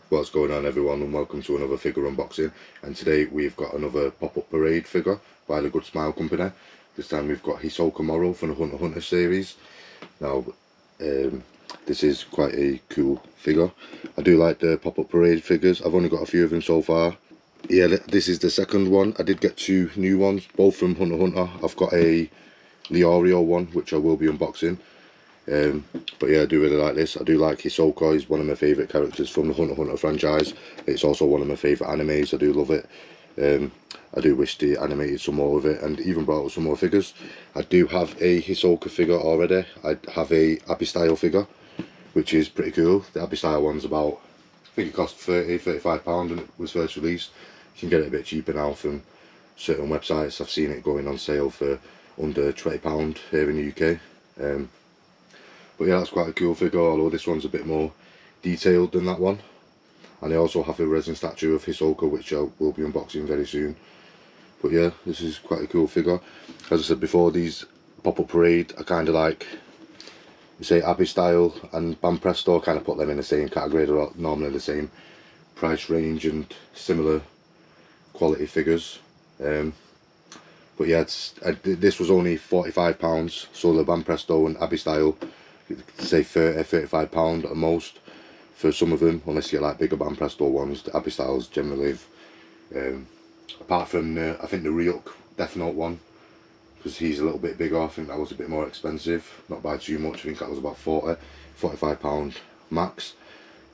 What's going on, everyone, and welcome to another figure unboxing. And today we've got another pop-up parade figure by the Good Smile Company. This time we've got Hisoka Morow from the Hunter x Hunter series. Now this is quite a cool figure. I do like the pop-up parade figures. I've only got a few of them so far. Yeah, this is the second one. I did get two new ones, both from Hunter x Hunter. I've got a Leorio one, which I will be unboxing. But yeah, I do really like this. I do like Hisoka. He's one of my favourite characters from the Hunter x Hunter franchise. It's also one of my favourite animes. I do love it. I do wish they animated some more of it and even brought out some more figures. I do have a Hisoka figure already. I have a Abby style figure, which is pretty cool. The Abby style one's about, I think it cost £35 when it was first released. You can get it a bit cheaper now from certain websites. I've seen it going on sale for under £20 here in the UK. But yeah, that's quite a cool figure, although this one's a bit more detailed than that one. And I also have a resin statue of Hisoka, which I will be unboxing very soon. But yeah, this is quite a cool figure. As I said before, these pop-up parade are kind of like, you say Abby style and Bam Presto, kind of put them in the same category. They're normally the same price range and similar quality figures. But yeah, this was only £45, so the Bam Presto and Abby style, say £35 at most for some of them, unless you get like bigger Bam Presto ones. The Abby styles generally, apart from I think the Ryuk Death Note one, because he's a little bit bigger, I think that was a bit more expensive, not by too much. I think that was about £45 max.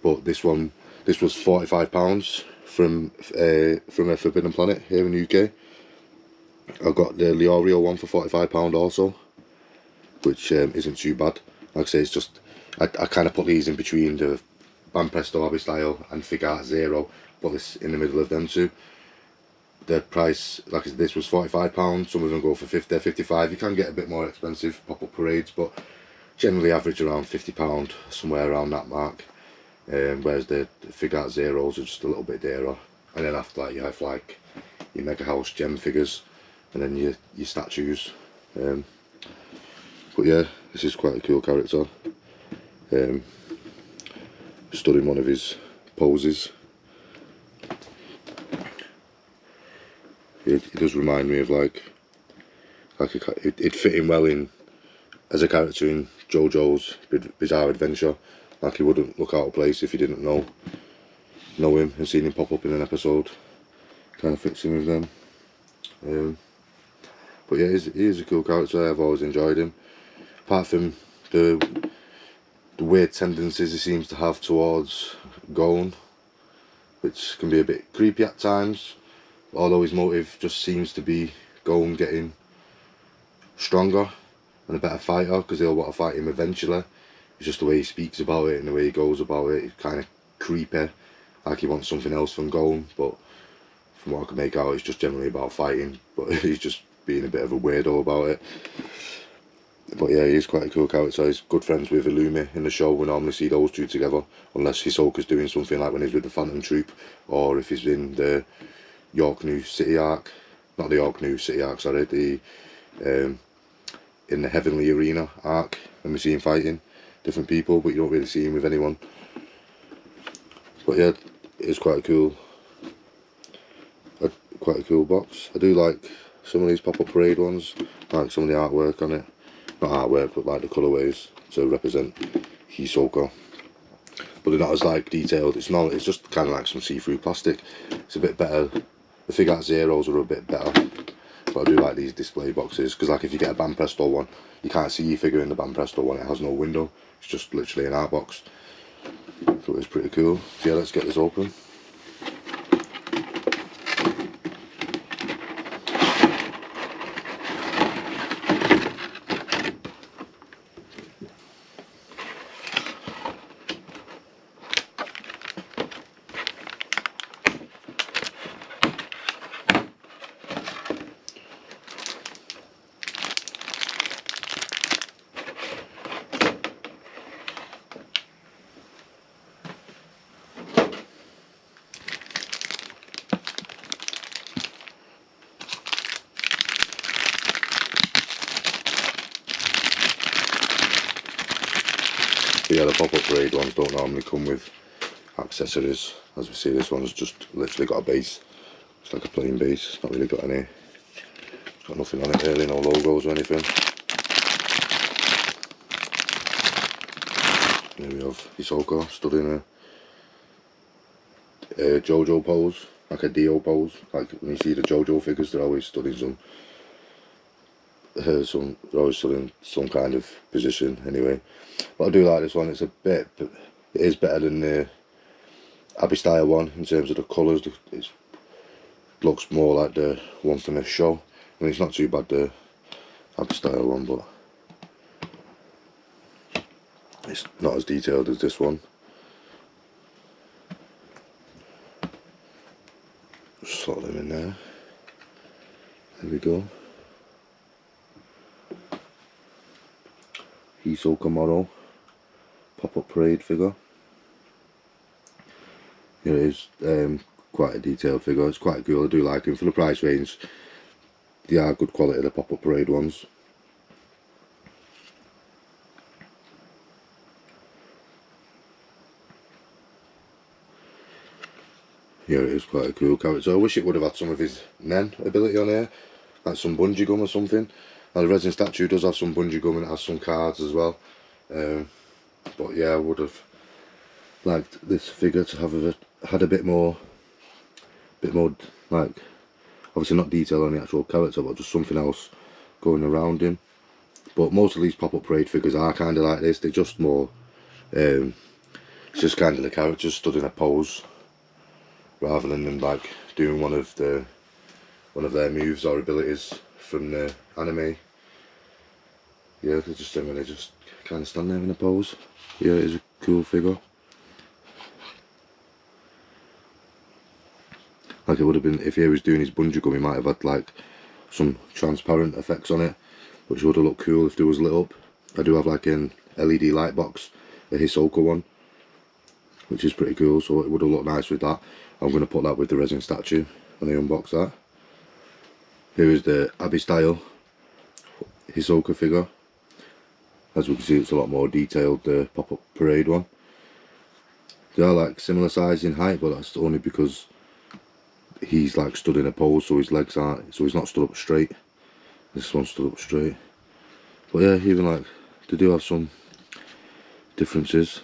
But this was £45 from a Forbidden Planet here in the UK. I got the Leorio one for £45 also, which isn't too bad. Like I say, it's just I kind of put these in between the Bam Presto Abby style and Fig Art Zero. Put this in the middle of them two. The price, like I said, this was £45. Some of them go for 50, 55. You can get a bit more expensive pop-up parades, but generally average around £50, somewhere around that mark. Whereas the Fig Art Zeros are just a little bit dearer. And then after that, you have like your Mega House gem figures, and then your statues. But yeah, this is quite a cool character. Stood in one of his poses. It does remind me of it'd fit in well in as a character in JoJo's Bizarre Adventure. Like, he wouldn't look out of place if you didn't know him and seen him pop up in an episode. Kind of fits in with them. But yeah, he is a cool character. I've always enjoyed him. Apart from the weird tendencies he seems to have towards Gon, which can be a bit creepy at times. Although his motive just seems to be Gon getting stronger and a better fighter, because he'll want to fight him eventually. It's just the way he speaks about it and the way he goes about it. It's kind of creepy, like he wants something else from Gon. But from what I can make out, it's just generally about fighting. But he's just being a bit of a weirdo about it. But yeah, he's quite a cool character. He's good friends with Illumi in the show. We normally see those two together, unless Hisoka's doing something like when he's with the Phantom Troop, or if he's in the York New City arc. Not the York New City arc, sorry, the in the Heavenly Arena arc, and we see him fighting different people, but you don't really see him with anyone. But yeah, it's quite a cool box. I do like some of these pop-up parade ones, like some of the artwork on it. Not artwork, but like the colourways to represent Hisoka. But they're not as like detailed. It's just kind of like some see-through plastic. It's a bit better. The Fig Art Zeros are a bit better. But I do like these display boxes, because like if you get a Bam Presto one, you can't see your figure in the Bam Presto one. It has no window. It's just literally an art box. So it's pretty cool. So yeah, let's get this open. But yeah, the pop-up parade ones don't normally come with accessories. As we see, this one's just literally got a base. It's like a plain base. It's not really got any. It's got nothing on it really, no logos or anything. Here we have Hisoka stood in a JoJo pose, like a Dio pose. Like when you see the JoJo figures, they're always stood in they're always stood in some kind of position anyway. But I do like this one. It is better than the Abbey style one in terms of the colours. It looks more like the one from the show. I mean, it's not too bad, the Abbey style one, but it's not as detailed as this one. Just slot them in there. There we go. Hisoka Morow pop-up parade figure. Here it is, quite a detailed figure. It's quite cool. I do like him for the price range. They are good quality, the pop-up parade ones. Here it is, quite a cool character. I wish it would have had some of his Nen ability on here, like some bungee gum or something. Now the resin statue does have some bungee gum and it has some cards as well. But yeah, I would have liked this figure to have had a bit more like, obviously not detail on the actual character, but just something else going around him. But most of these pop-up parade figures are kind of like this. They're just more, it's just kind of the characters stood in a pose, rather than them like doing one of their moves or abilities from the anime. Yeah, they're just generally just kind of stand there in a pose. Yeah, it is a cool figure. Like it would have been, if he was doing his bungee gum, he might have had like some transparent effects on it, which would have looked cool if it was lit up. I do have like an LED light box, a Hisoka one, which is pretty cool, so it would have looked nice with that. I'm going to put that with the resin statue when I unbox that. Here is the Abbey style Hisoka figure. As we can see, it's a lot more detailed, the pop-up parade one. They are like similar size in height, but that's only because he's like stood in a pose, so his legs aren't, so he's not stood up straight. This one's stood up straight. But yeah, even like, they do have some differences.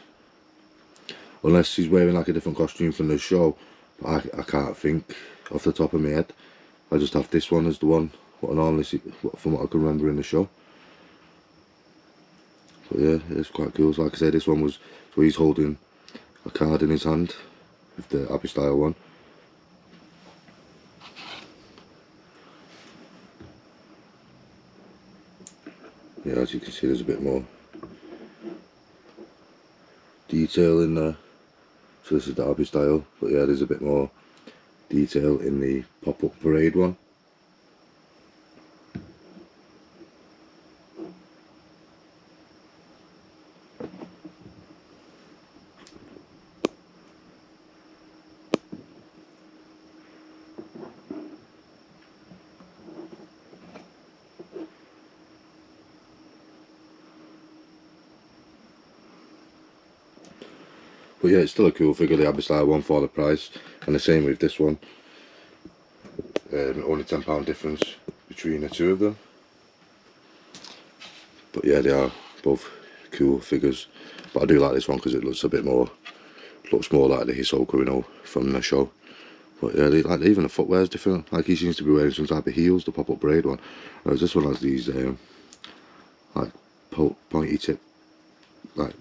Unless he's wearing like a different costume from the show, but I can't think off the top of my head. I just have this one as the one what I normally see from what I can remember in the show. But yeah, it's quite cool. So like I said, this one was, so he's holding a card in his hand with the Abbey style one. Yeah, as you can see, there's a bit more detail in there. So this is the Abbey style, but yeah, there's a bit more detail in the pop-up parade one. But yeah, it's still a cool figure, the Abbey style one, for the price, and the same with this one. Only £10 difference between the two of them. But yeah, they are both cool figures. But I do like this one because it looks a bit more, looks more like the Hisoka, you know, from the show. But yeah, like even the footwear is different. Like he seems to be wearing some type of heels, the pop-up braid one. Whereas this one has these like pointy tip, like,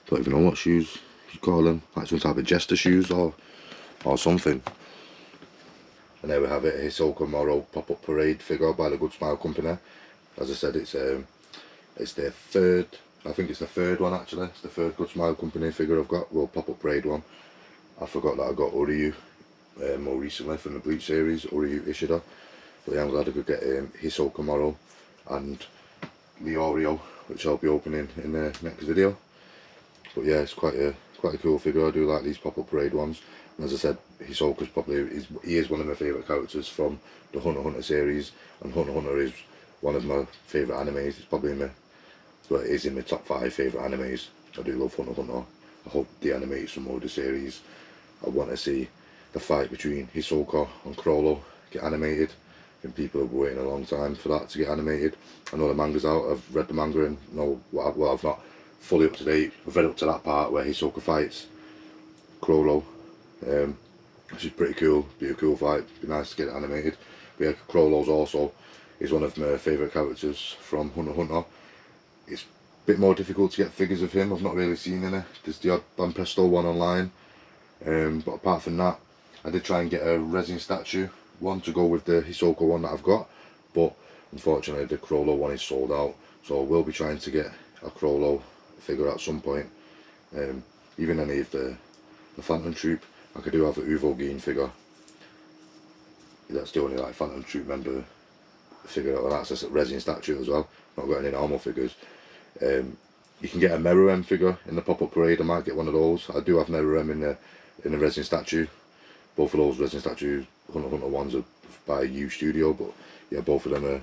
don't even know what shoes you call them, like some type of jester shoes or something. And there we have it, Hisoka Morow pop-up parade figure by the Good Smile Company. As I said, it's their third, I think it's the third one actually. It's the third Good Smile Company figure I've got. Well, pop-up parade one. I forgot that I got Uryu more recently from the Bleach series, Uryu Ishida. But yeah, I'm glad I could get Hisoka Morow and Leorio, which I'll be opening in the next video. But yeah, it's quite a cool figure. I do like these pop-up parade ones. And as I said, Hisoka's probably, he is one of my favourite characters from the Hunter x Hunter series, and Hunter x Hunter is one of my favourite animes. It's probably in my, well, it is in my top 5 favourite animes. I do love Hunter x Hunter. I hope they animate some more of the series. I want to see the fight between Hisoka and Chrollo get animated. I think people have been waiting a long time for that to get animated. I know the manga's out, I've read the manga and know what well, I've not fully up to date. I've read up to that part where Hisoka fights Chrollo, which is pretty cool, be a cool fight, be nice to get it animated. But yeah, Chrollo's also is one of my favourite characters from Hunter x Hunter. It's a bit more difficult to get figures of him, I've not really seen any. There's the odd Banpresto one online, but apart from that, I did try and get a resin statue one to go with the Hisoka one that I've got, but unfortunately the Chrollo one is sold out, so we'll be trying to get a Chrollo figure at some point. Even any of the Phantom Troop. I could do have a Uvo Geen figure. That's the only like Phantom Troop member figure, and that's a resin statue as well. Not got any normal figures. You can get a Morow figure in the pop-up parade. I might get one of those. I do have Morow in the resin statue. Both of those resin statues, Hunter x Hunter ones are by U Studio, but yeah, both of them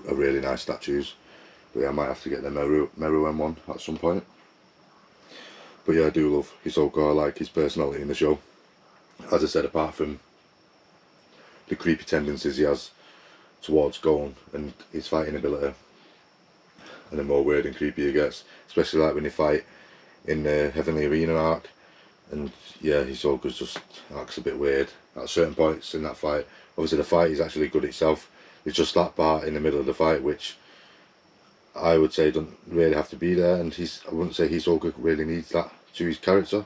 are really nice statues. But yeah, I might have to get the Morow one at some point. But yeah, I do love Hisoka. I like his personality in the show. As I said, apart from the creepy tendencies he has towards Gon and his fighting ability, and the more weird and creepy he gets, especially like when they fight in the Heavenly Arena arc. And yeah, Hisoka's just acts a bit weird at certain points in that fight. Obviously the fight is actually good itself. It's just that part in the middle of the fight which I would say doesn't really have to be there, and I wouldn't say Hisoka really needs that to his character.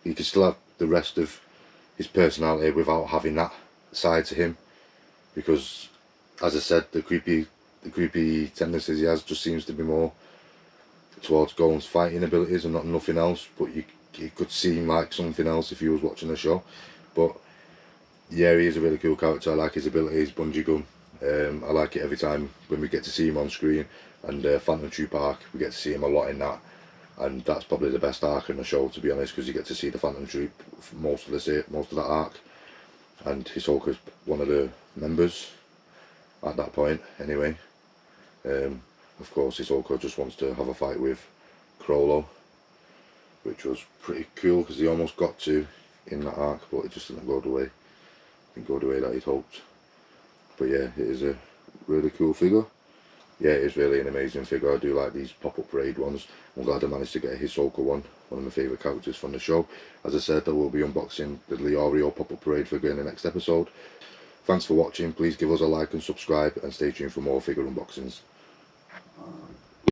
He could still have the rest of his personality without having that side to him, because as I said, the creepy tendencies he has just seems to be more towards Gon's fighting abilities and not nothing else, but it could seem like something else if you was watching the show. But yeah, he is a really cool character. I like his abilities, bungee gun. I like it every time when we get to see him on screen, and Phantom Troop arc, we get to see him a lot in that, and that's probably the best arc in the show, to be honest, because you get to see the Phantom Troop for most of that arc, and Hisoka's one of the members at that point anyway. Of course Hisoka just wants to have a fight with Chrollo, which was pretty cool because he almost got to in that arc, but it just didn't go the way that he'd hoped. But yeah, it is a really cool figure. Yeah, it is really an amazing figure. I do like these pop-up parade ones. I'm glad I managed to get a Hisoka one of my favourite characters from the show. As I said, I will be unboxing the Leorio pop-up parade figure in the next episode. Thanks for watching. Please give us a like and subscribe, and stay tuned for more figure unboxings.